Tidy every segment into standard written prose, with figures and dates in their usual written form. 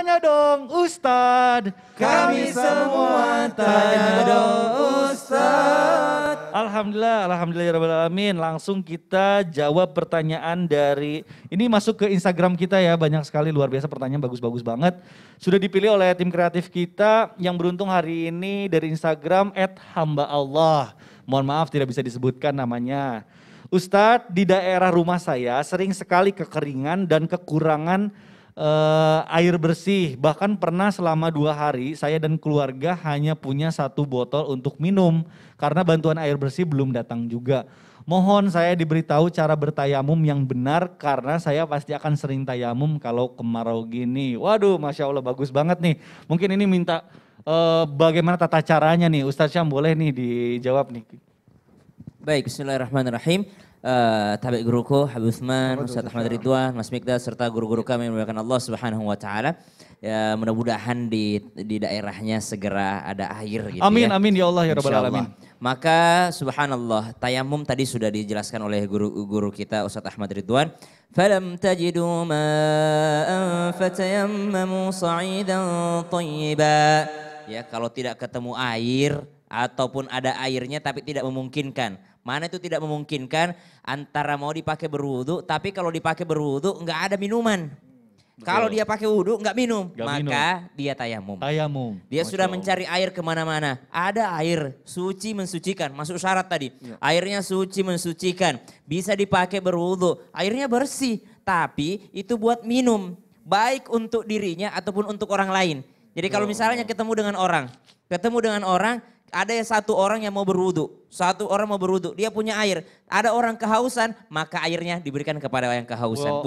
Tanya dong Ustadz. Kami semua tanya dong Ustadz. Alhamdulillahirrahmanirrahim. Langsung kita jawab pertanyaan dari, ini masuk ke Instagram kita ya, banyak sekali luar biasa pertanyaan bagus-bagus banget. Sudah dipilih oleh tim kreatif kita yang beruntung hari ini dari Instagram @hamba_Allah. Mohon maaf tidak bisa disebutkan namanya. Ustadz, di daerah rumah saya sering sekali kekeringan dan kekurangan air bersih. Bahkan pernah selama 2 hari saya dan keluarga hanya punya 1 botol untuk minum. Karena bantuan air bersih belum datang juga. Mohon saya diberitahu cara bertayamum yang benar karena saya pasti akan sering tayamum kalau kemarau gini. Waduh, Masya Allah bagus banget nih. Mungkin ini minta bagaimana tata caranya nih. Ustadz Syam boleh nih dijawab nih. Baik, bismillahirrahmanirrahim. Tabi guruku Habib Utsman, Ustaz Ahmad Ridwan, Mas Mikdad serta guru-guru kami yang dimuliakan Allah Subhanahu wa taala. Ya, mudah-mudahan di daerahnya segera ada air gitu amin, ya. Amin ya Allah ya rabbal alamin. Maka subhanallah, tayamum tadi sudah dijelaskan oleh guru kita Ustaz Ahmad Ridwan. Falam tajidu ma'an fatayammamu sa'idan thayyiba. Ya, kalau tidak ketemu air ataupun ada airnya tapi tidak memungkinkan. Mana itu tidak memungkinkan? Antara mau dipakai berwudu, tapi kalau dipakai berwudu enggak ada minuman. Kalau dia pakai wudu enggak minum, maka dia tayamum. Dia sudah mencari air kemana-mana. Ada air, suci mensucikan, masuk syarat tadi. Ya. Airnya suci mensucikan, bisa dipakai berwudu. Airnya bersih, tapi itu buat minum. Baik untuk dirinya ataupun untuk orang lain. Jadi kalau misalnya ketemu dengan orang, ada 1 orang yang mau berwudu, 1 orang mau berwudu, dia punya air. Ada orang kehausan, maka airnya diberikan kepada yang kehausan,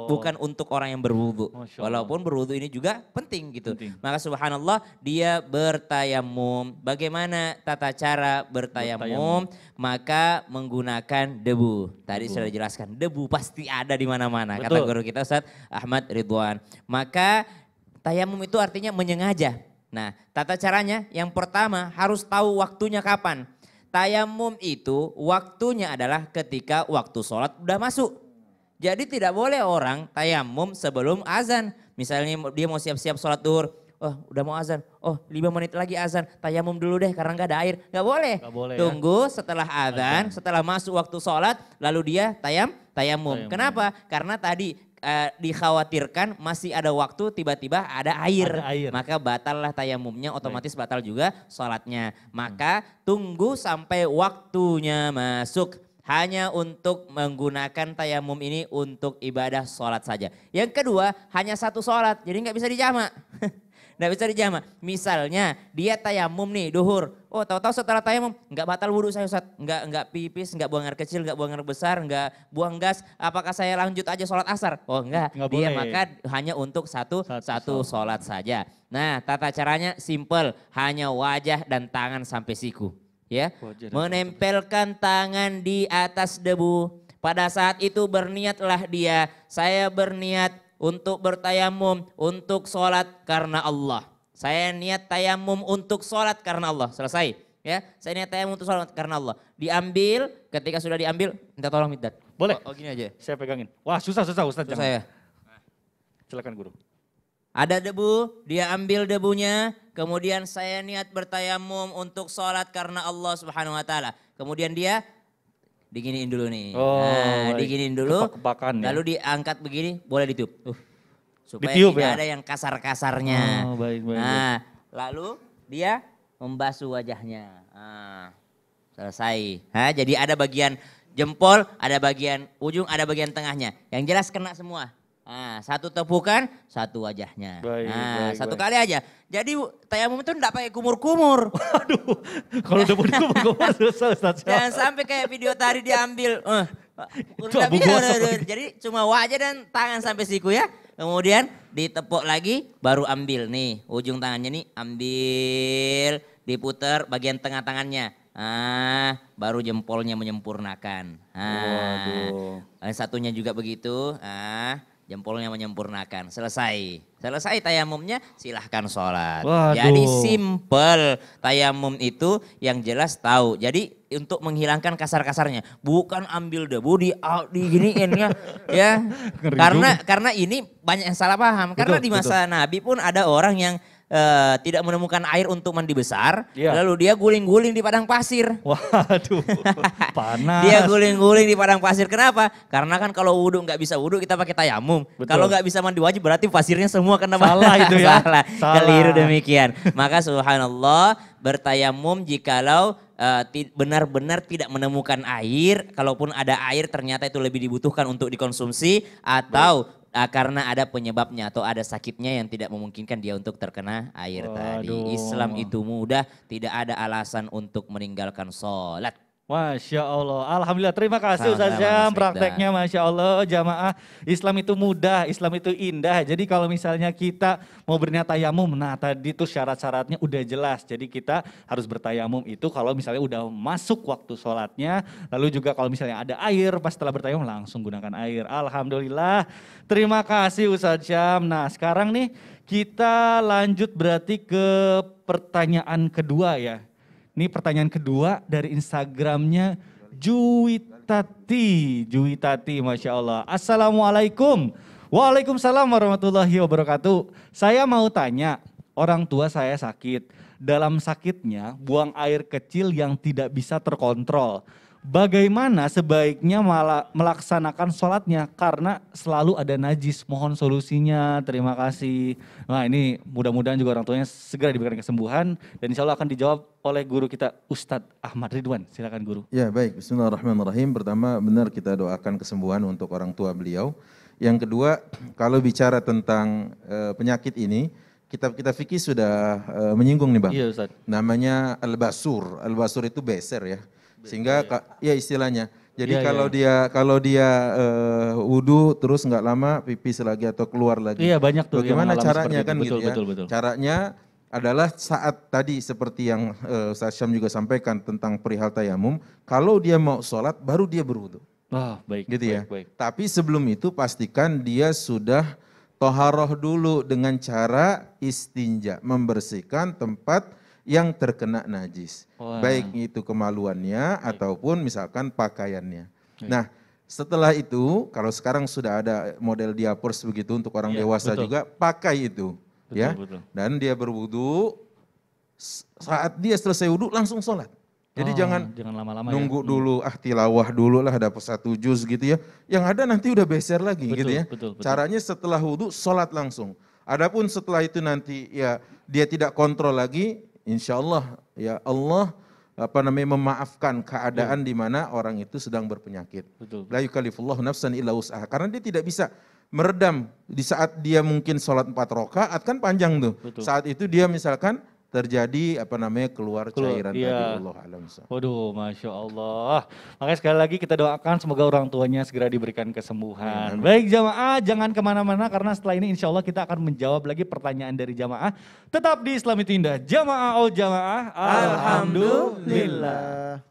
bukan untuk orang yang berwudu. Walaupun berwudu ini juga penting gitu. Maka subhanallah dia bertayamum. Bagaimana tata cara bertayamum? Maka menggunakan debu. Tadi sudah dijelaskan, debu pasti ada di mana-mana. Kata guru kita Ustaz Ahmad Ridwan. Maka tayamum itu artinya menyengaja. Nah, tata caranya yang pertama harus tahu waktunya kapan. Tayamum itu waktunya adalah ketika waktu sholat udah masuk. Jadi tidak boleh orang tayamum sebelum azan. Misalnya dia mau siap-siap sholat duhur. Oh udah mau azan, 5 menit lagi azan, tayamum dulu deh karena gak ada air. Gak boleh, tunggu setelah azan, setelah masuk waktu sholat lalu dia tayamum. Kenapa? Karena tadi dikhawatirkan masih ada waktu tiba-tiba ada air. Maka batallah tayamumnya, otomatis batal juga sholatnya. Maka tunggu sampai waktunya masuk. Hanya untuk menggunakan tayamum ini untuk ibadah sholat saja. Yang kedua hanya 1 sholat, jadi nggak bisa dijamak. Nggak bisa dijamak. Misalnya dia tayamum nih duhur. Oh tahu-tahu setelah tayamum nggak batal wudhu saya Ustaz. Nggak pipis, nggak buang air kecil, nggak buang air besar, nggak buang gas. Apakah saya lanjut aja sholat asar? Oh enggak. Dia maka hanya untuk satu sholat saja. Nah tata caranya simple. Hanya wajah dan tangan sampai siku. Ya, menempelkan tangan di atas debu. Pada saat itu berniatlah dia. Saya berniat untuk bertayamum, untuk sholat karena Allah. Saya niat tayamum untuk sholat karena Allah. Selesai. Ya, saya niat tayamum untuk sholat karena Allah. Diambil, ketika sudah diambil, minta tolong Mikdad. Boleh? Oh gini aja. Saya pegangin. Wah susah Ustaz. Susah ya. Silakan guru. Ada debu, dia ambil debunya. Kemudian saya niat bertayamum untuk sholat karena Allah Subhanahu Wa Taala. Kemudian dia diginiin dulu nih. Diginiin dulu. Lalu diangkat begini, boleh ditiup. Supaya ditiup, tidak ada yang kasar-kasarnya. Baik. Lalu dia membasuh wajahnya. Selesai. Jadi ada bagian jempol, ada bagian ujung, ada bagian tengahnya. Yang jelas kena semua. 1 tepukan, 1 wajahnya. Satu kali aja. Jadi tayamum itu enggak pakai kumur-kumur. Aduh, kalau udah mau dikumur-kumur susah Ustaz. Jangan sampai kayak video tadi diambil. Jadi cuma wajah dan tangan sampai siku ya. Kemudian ditepuk lagi baru ambil nih. Ujung tangannya nih ambil, diputar bagian tengah tangannya. Baru jempolnya menyempurnakan. Satunya juga begitu. Jempolnya menyempurnakan, selesai. Selesai tayamumnya, silahkan sholat. Waduh. Jadi simple, tayamum itu yang jelas tahu. Jadi untuk menghilangkan kasar-kasarnya, bukan ambil debu diginiin ya. Ya. Karena ini banyak yang salah paham. Karena di masa Nabi pun ada orang yang tidak menemukan air untuk mandi besar, lalu dia guling-guling di padang pasir. Waduh, panas. Dia guling-guling di padang pasir. Kenapa? Karena kan kalau wudhu nggak bisa wudhu kita pakai tayamum. Kalau nggak bisa mandi wajib berarti pasirnya semua kena salah itu ya. Salah. Keliru demikian. Maka subhanallah bertayamum jikalau benar-benar tidak menemukan air, kalaupun ada air ternyata itu lebih dibutuhkan untuk dikonsumsi atau karena ada penyebabnya atau ada sakitnya yang tidak memungkinkan dia untuk terkena air tadi. Islam itu mudah, tidak ada alasan untuk meninggalkan sholat. Masya Allah, alhamdulillah, terima kasih Ustaz Syam prakteknya, Masya Allah. Jamaah, Islam itu mudah, Islam itu indah. Jadi kalau misalnya kita mau berniat tayamum, nah tadi tuh syarat-syaratnya udah jelas. Jadi kita harus bertayamum itu kalau misalnya udah masuk waktu sholatnya. Lalu juga kalau misalnya ada air, pas setelah bertayamum langsung gunakan air. Alhamdulillah, terima kasih Ustaz Syam. Nah sekarang nih kita lanjut berarti ke pertanyaan kedua ya. Ini pertanyaan kedua dari Instagramnya Juwitati, Masya Allah. Assalamualaikum. Waalaikumsalam warahmatullahi wabarakatuh. Saya mau tanya, orang tua saya sakit. Dalam sakitnya buang air kecil yang tidak bisa terkontrol. Bagaimana sebaiknya melaksanakan sholatnya karena selalu ada najis. Mohon solusinya, terima kasih. Nah ini mudah-mudahan juga orang tuanya segera diberikan kesembuhan dan insya Allah akan dijawab oleh guru kita Ustadz Ahmad Ridwan. Silakan guru. Ya baik, bismillahirrahmanirrahim. Pertama benar kita doakan kesembuhan untuk orang tua beliau. Yang kedua kalau bicara tentang penyakit ini, kitab-kitab fikih sudah menyinggung nih Bang. Iya Ustadz. Namanya al-basur. Al-basur itu beser ya. Sehingga ya istilahnya. Jadi kalau dia wudu terus nggak lama pipis lagi atau keluar lagi. Iya banyak tuh. Bagaimana caranya kan betul, gitu ya. Betul. Caranya adalah saat tadi seperti yang Ustaz Syam juga sampaikan tentang perihal tayamum. Kalau dia mau sholat baru dia berwudu. Baik. Gitu ya. Baik. Tapi sebelum itu pastikan dia sudah toharoh dulu dengan cara istinja. Membersihkan tempat yang terkena najis. Baik itu kemaluannya ataupun misalkan pakaiannya. Nah setelah itu kalau sekarang sudah ada model diapers begitu untuk orang dewasa juga pakai itu. Betul. Dan dia berwudu, saat dia selesai wudu langsung sholat. Jadi jangan lama-lama nunggu dulu, tilawah dulu lah dapat 1 juz gitu ya. Yang ada nanti udah beser lagi gitu ya. Betul. Caranya setelah wudu sholat langsung. Adapun setelah itu nanti ya dia tidak kontrol lagi, insya Allah ya Allah memaafkan keadaan di mana orang itu sedang berpenyakit. La yukallifullahu nafsan illa wus'aha. Karena dia tidak bisa meredam di saat dia mungkin sholat 4 rakaat kan panjang tuh. Saat itu dia misalkan terjadi keluar cairan tadi. Allah alam. Waduh, Masya Allah. Makanya sekali lagi kita doakan semoga orang tuanya segera diberikan kesembuhan. Baik jamaah, jangan kemana-mana karena setelah ini insya Allah kita akan menjawab lagi pertanyaan dari jamaah. Tetap di Islam itu Indah. Jamaah Jamaah. Alhamdulillah.